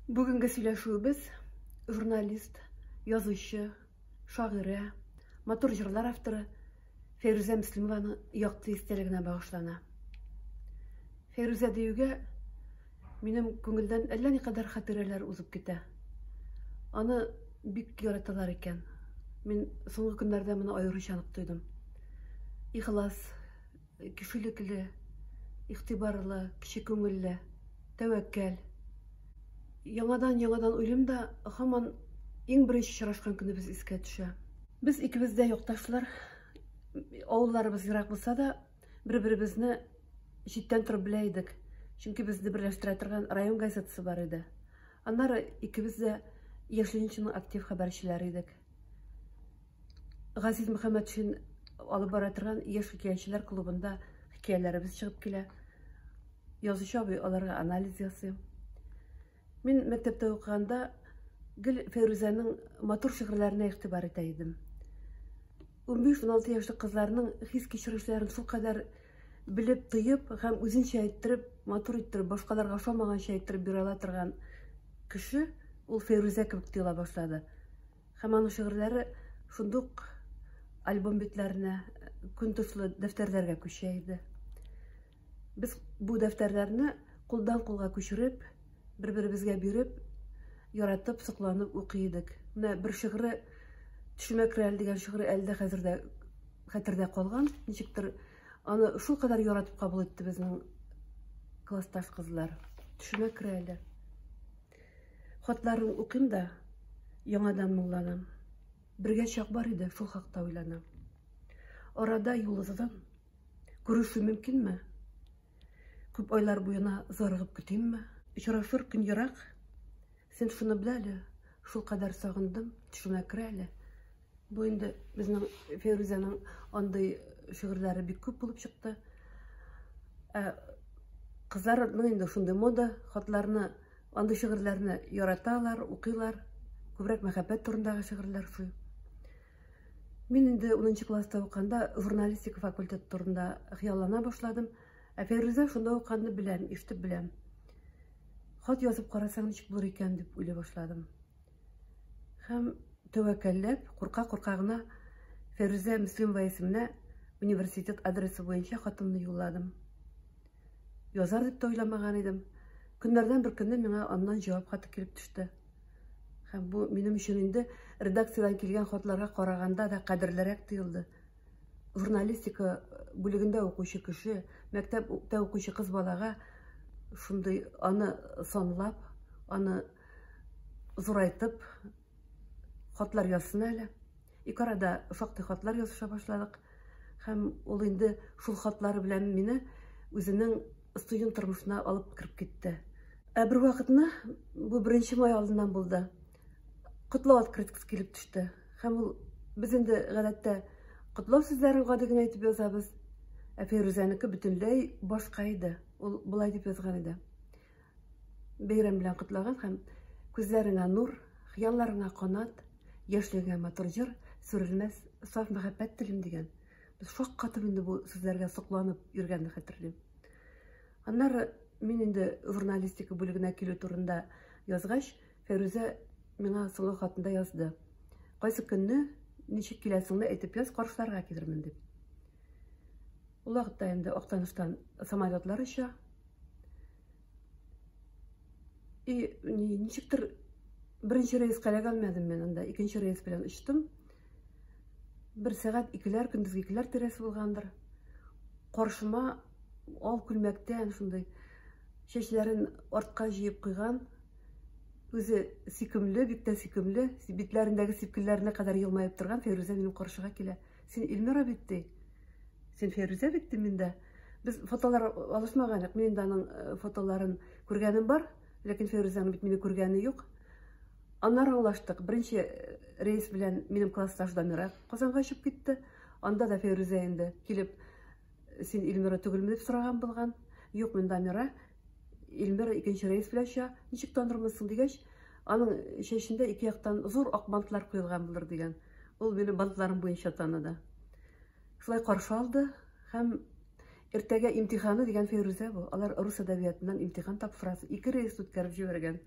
Бүгінгі сөйләшүбез журналист, язучы, шагыйрә, матур җырлар авторы Фәйрүзә Мөслимованың якты истәлегенә багышлана. Фәйрүзә диюгә минем күңелдән әллә никадәр хатирәләр узып китә. Аны бик яраталар икән. Мин соңгы көннәрдә моны аеруча тойдым. Ихлас, кешелекле, игътибарлы, кече күңелле, тәвәккәл. Яңадан уйлыйм да, һаман иң беренче очрашкан көнебез искә төшә. Без икебез дә якташлар, авылларыбыз ерак булса да, бер-беребезне читтән торып белә идек. Чөнки безне берләштерә торган район газетасы бар иде. Аннары икебез дә Яшьленченың актив хәбәрчеләре идек. Газиз Мөхәммәтшин алып бара торган яшь хикәячеләр клубында хикәяләребез чыгып килә. Язучы абый аларга анализ ясый. Мин мәктәптә укыганда гел Фәйрүзәнең матур шигырьләренә игътибар итә идем. 15-16 яшьлек кызларның хис кичерешләрен шулкадәр белеп, тоеп һәм үзенчә әйттереп, матур иттереп, башкаларга ошамаганча әйттереп бирә ала торган кеше ул Фәйрүзә кебек тоела башлады. Һәм аның шигырьләре шундук альбом битләренә, көн тушлы дәфтәрләргә күчә иде. Без бу дәфтәрләрне кулдан кулга күчереп, бер-беребезгә биреп, яратып, сокланып укый идек. Менә бер шигыре "Төшемә керәл" дигән шигыре әле дә хәзердә хәтердә калган. Ничектер аны шулкадәр яратып кабул итте безнең классташ кызлар. "Төшемә керәл". Хатларын укыйм да, яңадан моңланам. Бергә чак бар иде, шул хакта уйланам. Арада юлыздан күрешү мөмкинме? Күп айлар буена зарыгып көтимме? Очрашыр көн ерак. Сен шуны белә әле, шул кадәр сагындым, төшемә керә әле. Бу инде безнең Фәйрүзәнең андый шигырьләре бик күп булып чыкты. Кызларның инде шундый мода, хатларны, андый шигырьләрне яраталар, укыйлар. Күбрәк мәхәббәт турындагы шигырьләр шул. Мин инде 10нчы класста укганда журналистика факультеты турында хыяллана башладым. Фәйрүзә шунда укганны беләм, ишетеп беләм. Хат язып карасаң ничек булыр икән дип уйлый башладым. Һәм тәвәккәлләп, курка гына Фәйрүзә Мөслимова исеменә университет адресы буенча хатымны юлладым. Язар дип тә уйламаган идем. Көннәрдән бер көнне миңа аннан җавап хаты килеп төште. Һәм бу минем өчен инде редакциядән килгән хатларга караганда да кадерлерәк тоелды. Журналистика бүлегендә укучы кеше, мәктәптә укучы кыз балага шундый аны санлап, аны зурайтып хатлар язсын әле. Ике арада шактый хатлар языша башладык. Һәм ул инде шул хатлары белән мине үзенең студент тормышына алып кирип китте. Бер вакытны, бу 1 май алдыннан булды. Котлау открыткасы килеп төште. Һәм ул без инде гадәттә котлау сүзләрен гади генә әйтеп язабыз. Фәйрүзәнеке бөтенләй башка иде. Ул булай дип язган иде. Бәйрәм белән котлаган һәм күзләреңә нур, хыялларыңа канат, яшьлегеңә матур җыр, сүрелмәс саф мәхәббәт телим дигән. Без шаккатып инде бу сүзләргә сокланып йөргәнне хәтерлим. Аннары мин инде журналистика бүлегенә килү турында язгач, Фәйрүзә миңа соңгы хатында язды. Кайсы көнне ничек киләсеңне әйтеп яз, каршыларга килермен дип. Ул вакытта инде Актаныштан самолетлар оча. Ничектер беренче рейска эләгәлмәдем мен анда, икенче рейс белән очтым. 1 сәгать 2ләр, көндезге 2ләр тирәсе булгандыр. Каршыма ал күлмәктән шундый чәчләрен артка җыеп куйган, үзе сикемле, бик тә сикемле, битләрендәге сипкелләренә кадәр елмаеп торган Фәйрүзә минем каршыга килә. Син Илмира бит ди. Син Фәйрүзә бит ди миндә. Без фотолар алышмаганык. Мин инде аның фотоларын күргәнем бар, ләкин Фәйрүзәнең бит мине күргәне юк. Аннары аңлаштык. Беренче рейс белән минем классташ Дамира Казанга очып китте. Анда да Фәйрүзә инде килеп, син Илмира түгелме дип сораган булган. Юк, мин Дамира. Илмира икенче рейс белән оча. Ничек танырмысың дигәч, аның чәчендә ике яктан зур ак бантлар куелган булыр дигән. Ул минем бантларым буенча таныды. Шулай каршы алды һәм иртәгә имтиханы дигән Фәйрүзә бу. Алар рус әдәбиятыннан имтихан тапшырасы 2 рейс үткәреп җибәргән.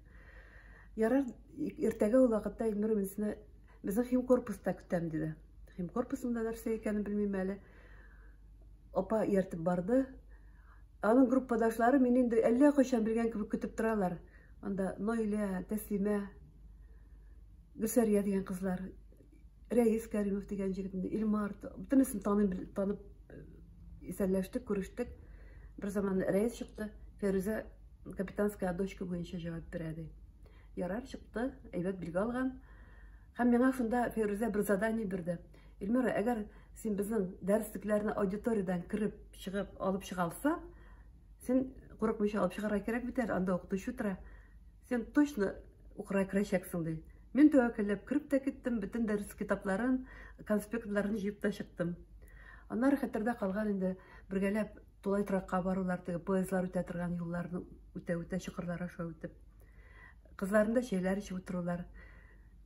Ярар, иртәгә ул вакытта Илнур мине безнең хим корпуста көтәм диде. Хим корпусында нәрсә икәнен белмим әле. Апа ияртеп барды. Аның группадашлары мине инде әллә кайчан белгән кебек көтеп торалар. Анда Нойлә, Тәслимә, Гөлсәрия дигән кызлар, Рәис Кәримов дигән җегетне, Илмар, бөтенесен танып исәнләштек, күрештек. Бер заман Рәис чыкты, Фәрүзә капитанская дочка буенча җавап бирде. Ярар чыкты, әйбәт билге алган. Һәм миңа шунда Фәрүзә бер задание бирде. Илмира, әгәр син безнең дәреслекләрне аудиториядан кирип, чыгып, алып чыга алсаң, син курыкмыйча алып чыгарга кирәк бит әле, анда укытучы утыра. Син точно укырга керәчәксең ди. Мин тәвәккәлләп кирип тә киттем, бөтен дәрес китапларын, конспектларын җыеп та чыктым. Аннары хәтердә калган инде бергәләп Тулай торакка барулар, теге поездлар үтә торган юлларны үтә чокырлар аша үтеп. Кызларында чәйләр эчеп утырулар.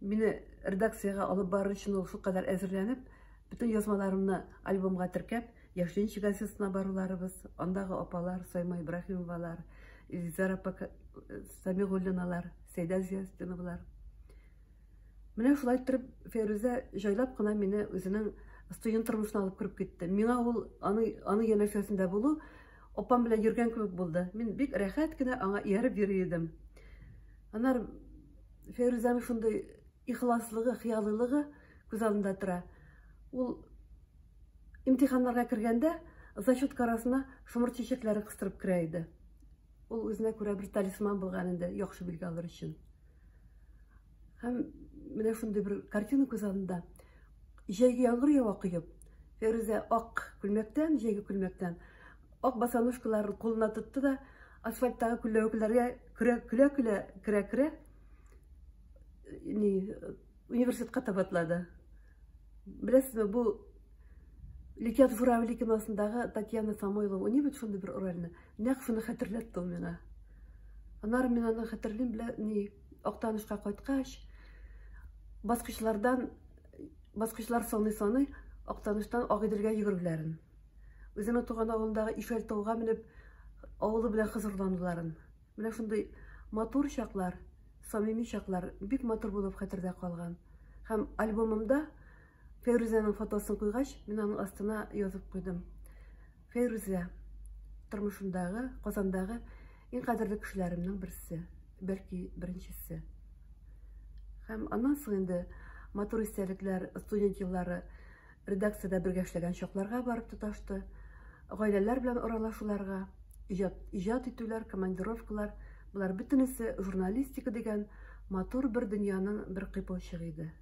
Мине редакциягә алып барыр өчен ул шулкадәр әзерләнеп, бөтен язмаларымны альбомга теркәп, Яшьлек газетасына баруларыбыз, андагы апалар, Сайма Ибраһимовалар, Илзара Самигуллиналар, Сәйдә Зиястиновалар. Менә шулай торып, Фәрүзә җайлап кына мине үзенең студент тормышына алып кирип китте. Миңа ул аны янәшәсендә булу, апам белән йөргән кебек булды. Мин бик рәхәт кенә аңа ияреп йөри идем. Аннар Фәрүзәнең шундый ихласлыгы, хыялылыгы күз алдында тора. Ул имтиханнарга кергәндә зачет арасына шомырт чәчәкләре кыстырып керә иде. Ул үзенә күрә бер талисман булган инде, яхшы билге алыр өчен. Һәм менә шундый бер картина күз алдында. Җәйге яңгыр ява коеп, Фәрүзә ак күлмәктән, җәйге күлмәктән, ак басанушкаларын кулына тотты да, асфальттагы күләгәләргә керә университетка таба атлады. Беләсезме, бу Ликят Журавли киносындагы Татьяна Самойлова ни бит шундый бер рольне. Нәкъ шуны хәтерләтте ул миңа. Аннары мин аны хәтерлим белән, Актанышка кайткач, баскычлар саны Актаныштан Агыйделгә йөгерүләрен. Үзенең туган авылындагы Ишәл тауга менеп, авылы белән хызырлануларын. Менә шундый матур чаклар, самими чаклар бик матур булып хәтердә калган. Һәм альбомымда Фәрүзәнең фотосын куйгач, мин аның астына язып куйдым. Фәрүзә тормышымдагы, Казандагы иң кадерле кешеләремнең берсе, бәлки беренчесе. Һәм аннан соң инде матур истәлекләр, студент еллары редакциядә бергә эшләгән чакларга барып тоташты. Гаиләләр белән аралашуларга, иҗат итүләр, командировкалар, булар бөтенесе журналистика дигән матур бер дөньяның бер кыйпылчыгы иде.